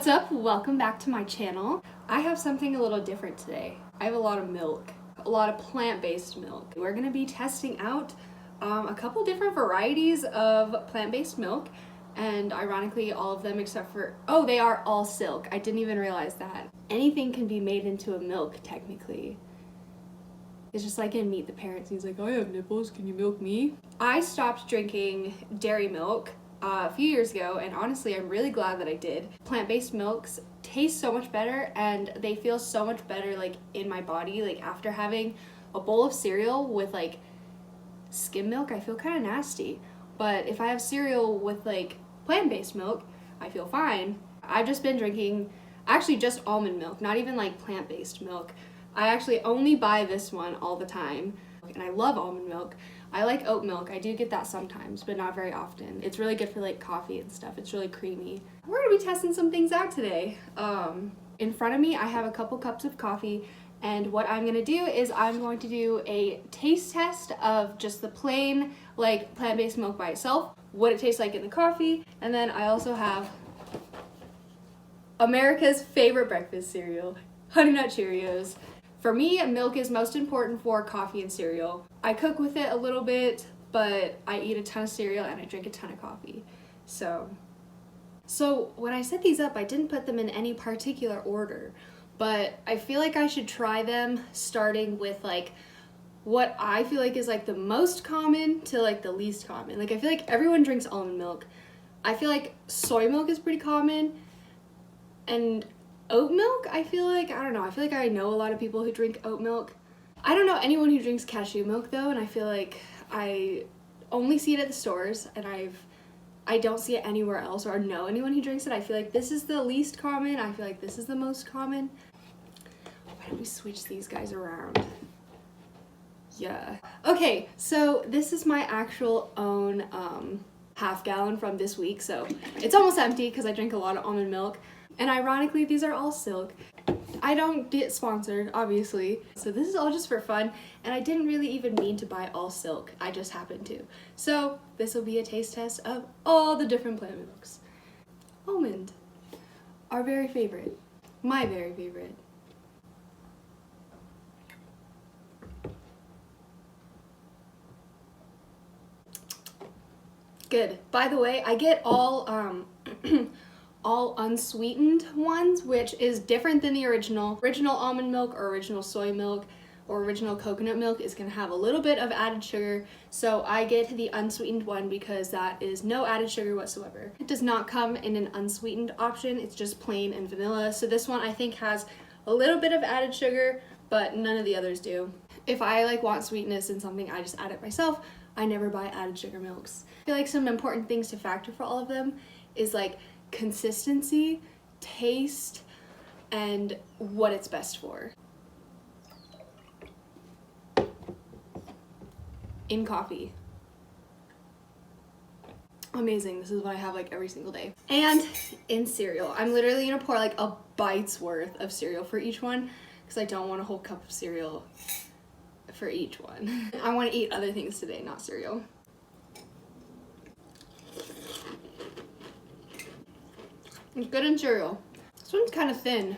What's up? Welcome back to my channel. I have something a little different today. I have a lot of milk, a lot of plant-based milk. We're gonna be testing out a couple different varieties of plant-based milk, and ironically all of them except for, oh, they are all silk. I didn't even realize that. Anything can be made into a milk technically. It's just like in Meet the Parents. He's like, I have nipples, can you milk me? I stopped drinking dairy milk a few years ago, and honestly I'm really glad that I did. Plant-based milks taste so much better and they feel so much better like in my body. Like after having a bowl of cereal with like skim milk, I feel kind of nasty, but if I have cereal with like plant-based milk, I feel fine. I've just been drinking actually just almond milk, not even like plant-based milk. I actually only buy this one all the time, and I love almond milk. I like oat milk. I do get that sometimes, but not very often. It's really good for like coffee and stuff. It's really creamy. We're gonna be testing some things out today. In front of me, I have a couple cups of coffee, and what I'm gonna do is I'm going to do a taste test of just the plain like plant-based milk by itself, what it tastes like in the coffee, and then I also have America's favorite breakfast cereal, Honey Nut Cheerios. For me, milk is most important for coffee and cereal. I cook with it a little bit, but I eat a ton of cereal and I drink a ton of coffee. So when I set these up, I didn't put them in any particular order, but I feel like I should try them starting with like what I feel like is like the most common to like the least common. Like I feel like everyone drinks almond milk. I feel like soy milk is pretty common, and oat milk, I feel like I know a lot of people who drink oat milk. I don't know anyone who drinks cashew milk though, and I feel like I only see it at the stores, and I don't see it anywhere else or know anyone who drinks it. I feel like this is the least common. I feel like this is the most common. Why don't we switch these guys around? Yeah. Okay, so this is my actual own half gallon from this week, so it's almost empty because I drink a lot of almond milk. And ironically, these are all silk. I don't get sponsored, obviously. So this is all just for fun, and I didn't really even mean to buy all silk. I just happened to. So this will be a taste test of all the different plant milks. Almond, our very favorite, my very favorite. Good. By the way, I get all all unsweetened ones, which is different than the original. Original almond milk or original soy milk or original coconut milk is gonna have a little bit of added sugar, so I get the unsweetened one because that is no added sugar whatsoever. It does not come in an unsweetened option, it's just plain and vanilla. So this one I think has a little bit of added sugar, but none of the others do. If I like want sweetness in something, I just add it myself. I never buy added sugar milks. I feel like some important things to factor for all of them is like consistency, taste, and what it's best for. In coffee. Amazing. This is what I have like every single day. And in cereal. I'm literally gonna pour like a bite's worth of cereal for each one because I don't want a whole cup of cereal for each one. I want to eat other things today, not cereal. It's good in cereal. This one's kind of thin.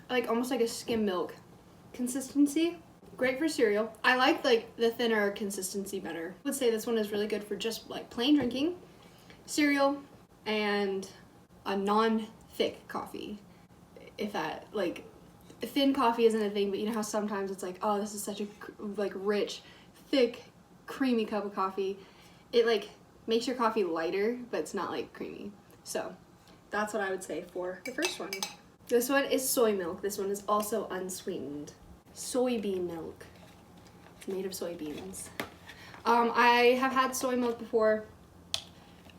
Like almost like a skim milk consistency. Great for cereal. I like the thinner consistency better. I would say this one is really good for just like plain drinking, cereal, and a non-thick coffee. If that, like, thin coffee isn't a thing, but you know how sometimes it's like, oh, this is such a like rich, thick, creamy cup of coffee. It like makes your coffee lighter, but it's not like creamy. So that's what I would say for the first one. This one is soy milk. This one is also unsweetened. Soybean milk. It's made of soybeans. I have had soy milk before.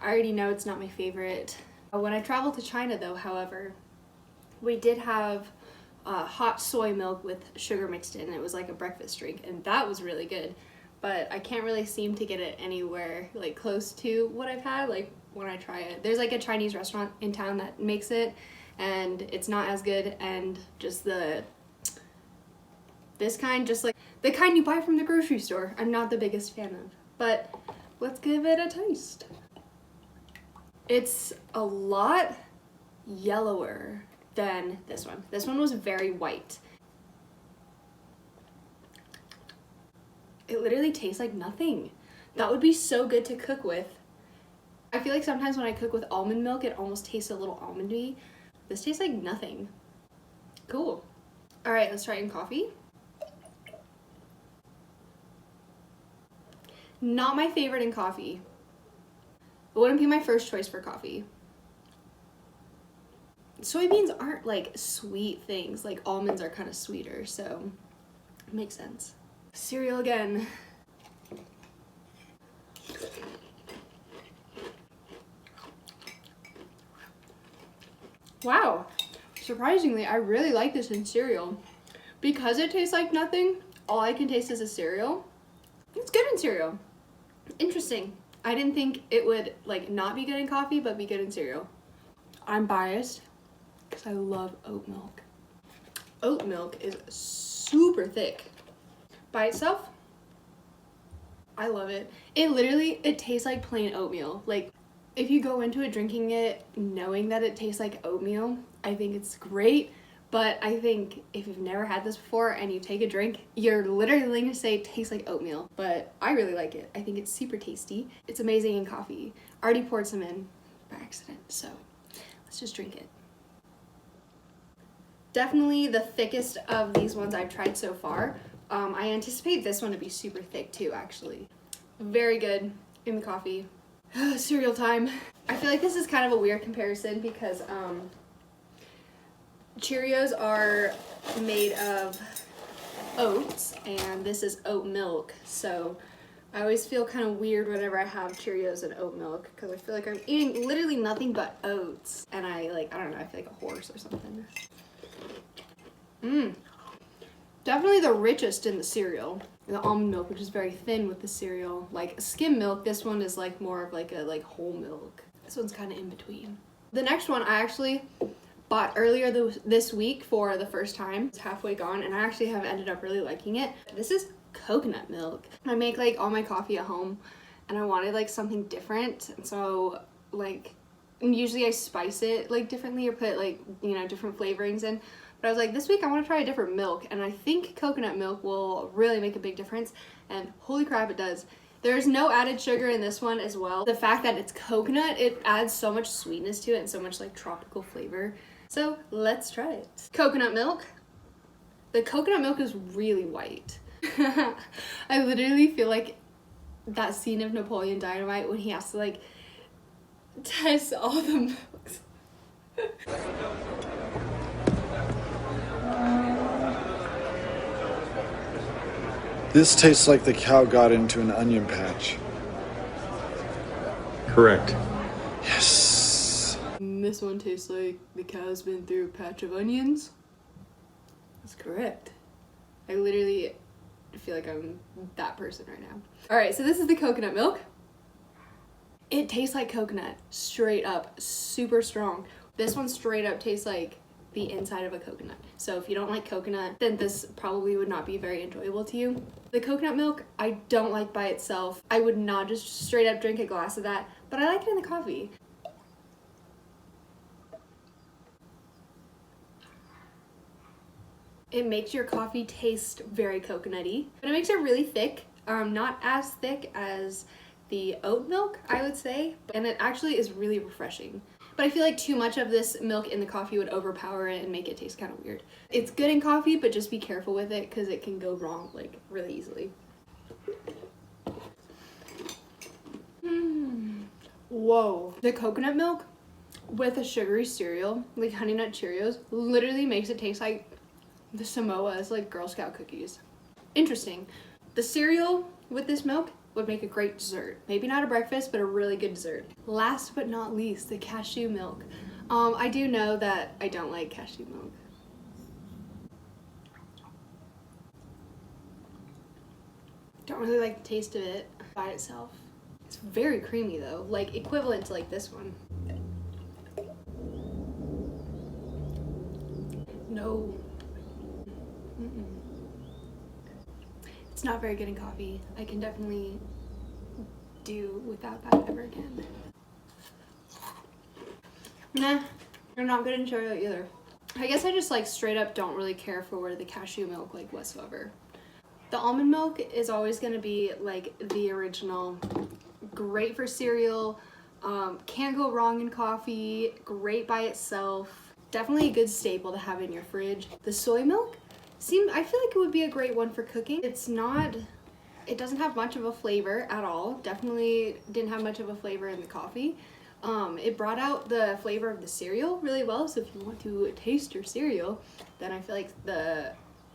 I already know it's not my favorite. When I traveled to China though, however, we did have hot soy milk with sugar mixed in. It was like a breakfast drink, and that was really good. But I can't really seem to get it anywhere like close to what I've had like when I try it. There's like a Chinese restaurant in town that makes it, and it's not as good, and just this kind, just like the kind you buy from the grocery store, I'm not the biggest fan of. But let's give it a taste. It's a lot yellower than this one. This one was very white. It literally tastes like nothing. That would be so good to cook with. I feel like sometimes when I cook with almond milk, it almost tastes a little almondy. This tastes like nothing. Cool. All right, let's try it in coffee. Not my favorite in coffee. It wouldn't be my first choice for coffee. Soybeans aren't like sweet things, like almonds are kind of sweeter, so it makes sense. Cereal again. Wow, surprisingly, I really like this in cereal. Because it tastes like nothing, all I can taste is a cereal. It's good in cereal. Interesting. I didn't think it would like not be good in coffee, but be good in cereal. I'm biased because I love oat milk. Oat milk is super thick. By itself, I love it. It tastes like plain oatmeal. Like, if you go into it drinking it knowing that it tastes like oatmeal, I think it's great. But I think if you've never had this before and you take a drink, you're literally gonna say it tastes like oatmeal. But I really like it. I think it's super tasty. It's amazing in coffee. I already poured some in by accident, so let's just drink it. Definitely the thickest of these ones I've tried so far. I anticipate this one to be super thick too, actually. Very good in the coffee. Cereal time. I feel like this is kind of a weird comparison because Cheerios are made of oats and this is oat milk, so I always feel kind of weird whenever I have Cheerios and oat milk because I feel like I'm eating literally nothing but oats and I don't know, I feel like a horse or something. Definitely the richest in the cereal. The almond milk, which is very thin with the cereal. Like skim milk, this one is like more of like a whole milk. This one's kind of in between. The next one I actually bought earlier this week for the first time. It's halfway gone and I actually have ended up really liking it. This is coconut milk. I make like all my coffee at home and I wanted like something different. And so like usually I spice it like differently or put like, you know, different flavorings in. But I was like, this week I want to try a different milk, and I think coconut milk will really make a big difference, and holy crap, it does. There's no added sugar in this one as well. The fact that it's coconut, it adds so much sweetness to it and so much like tropical flavor. So let's try it. Coconut milk. The coconut milk is really white. I literally feel like that scene of Napoleon Dynamite when he has to like test all the milks. This tastes like the cow got into an onion patch. Correct. Yes. This one tastes like the cow's been through a patch of onions. That's correct. I literally feel like I'm that person right now. Alright, so this is the coconut milk. It tastes like coconut, straight up, super strong. This one straight up tastes like the inside of a coconut. So if you don't like coconut, then this probably would not be very enjoyable to you. The coconut milk, I don't like by itself. I would not just straight up drink a glass of that, but I like it in the coffee. It makes your coffee taste very coconutty, but it makes it really thick. Not as thick as the oat milk, I would say, and it actually is really refreshing. But I feel like too much of this milk in the coffee would overpower it and make it taste kind of weird. It's good in coffee, but just be careful with it because it can go wrong like really easily. Whoa. The coconut milk with a sugary cereal, like Honey Nut Cheerios, literally makes it taste like the Samoas, like Girl Scout cookies. Interesting. The cereal with this milk would make a great dessert. Maybe not a breakfast, but a really good dessert. Last but not least, the cashew milk. I do know that I don't like cashew milk. Don't really like the taste of it by itself. It's very creamy though, like equivalent to like this one. No. It's not very good in coffee. I can definitely do without that ever again. Nah, I'm not good in Cheerio either. I guess I just like straight up don't really care for the cashew milk like whatsoever. The almond milk is always going to be like the original. Great for cereal, can't go wrong in coffee, great by itself. Definitely a good staple to have in your fridge. The soy milk, I feel like it would be a great one for cooking. It doesn't have much of a flavor at all. Definitely didn't have much of a flavor in the coffee. It brought out the flavor of the cereal really well, so if you want to taste your cereal, then I feel like the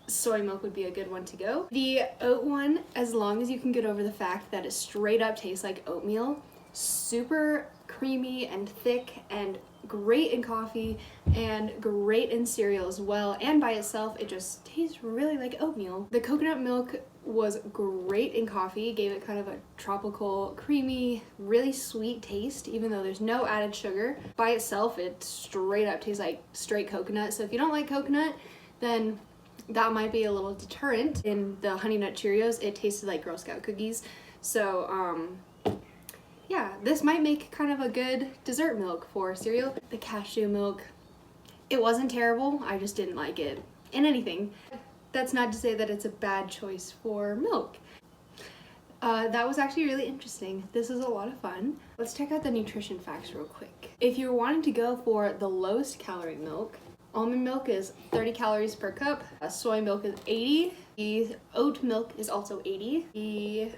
soy milk would be a good one to go. The oat one, as long as you can get over the fact that it straight up tastes like oatmeal, super creamy and thick and great in coffee and great in cereal as well, and by itself it just tastes really like oatmeal. The coconut milk was great in coffee, gave it kind of a tropical, creamy, really sweet taste, even though there's no added sugar. By itself, it straight up tastes like straight coconut, so if you don't like coconut, then that might be a little deterrent. In the Honey Nut Cheerios, it tasted like Girl Scout cookies, so yeah, this might make kind of a good dessert milk for cereal. The cashew milk, it wasn't terrible, I just didn't like it in anything. That's not to say that it's a bad choice for milk. That was actually really interesting. This is a lot of fun. Let's check out the nutrition facts real quick. If you're wanting to go for the lowest calorie milk, almond milk is 30 calories per cup, soy milk is 80, the oat milk is also 80, the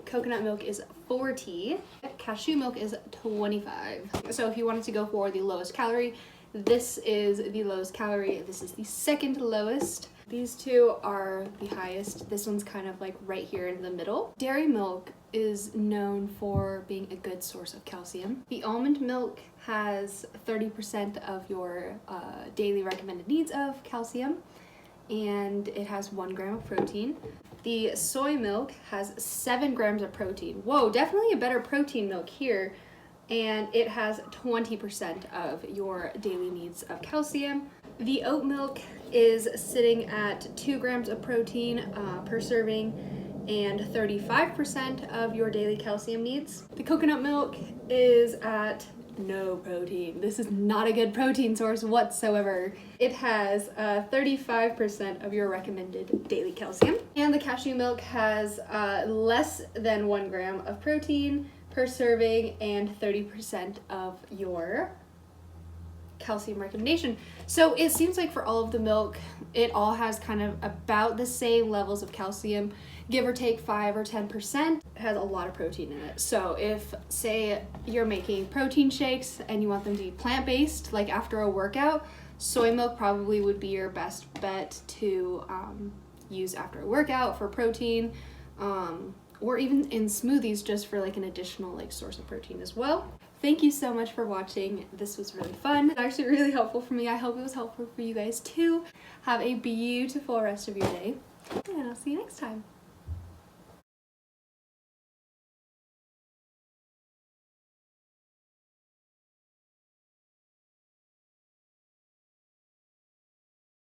coconut milk is 40, cashew milk is 25. So if you wanted to go for the lowest calorie, this is the lowest calorie, this is the second lowest. These two are the highest. This one's kind of like right here in the middle. Dairy milk is known for being a good source of calcium. The almond milk has 30% of your daily recommended needs of calcium, and it has 1 gram of protein. The soy milk has 7 grams of protein. Whoa, definitely a better protein milk here. And it has 20% of your daily needs of calcium. The oat milk is sitting at 2 grams of protein per serving and 35% of your daily calcium needs. The coconut milk is at no protein. This is not a good protein source whatsoever. It has 35% of your recommended daily calcium. And the cashew milk has less than 1 gram of protein per serving and 30% of your calcium recommendation. So it seems like for all of the milk, it all has kind of about the same levels of calcium, give or take 5 or 10%. It has a lot of protein in it. So if, say, you're making protein shakes and you want them to be plant-based, like after a workout, soy milk probably would be your best bet to use after a workout for protein, or even in smoothies just for like an additional like source of protein as well. Thank you so much for watching. This was really fun. It's actually really helpful for me. I hope it was helpful for you guys too. Have a beautiful rest of your day, and I'll see you next time.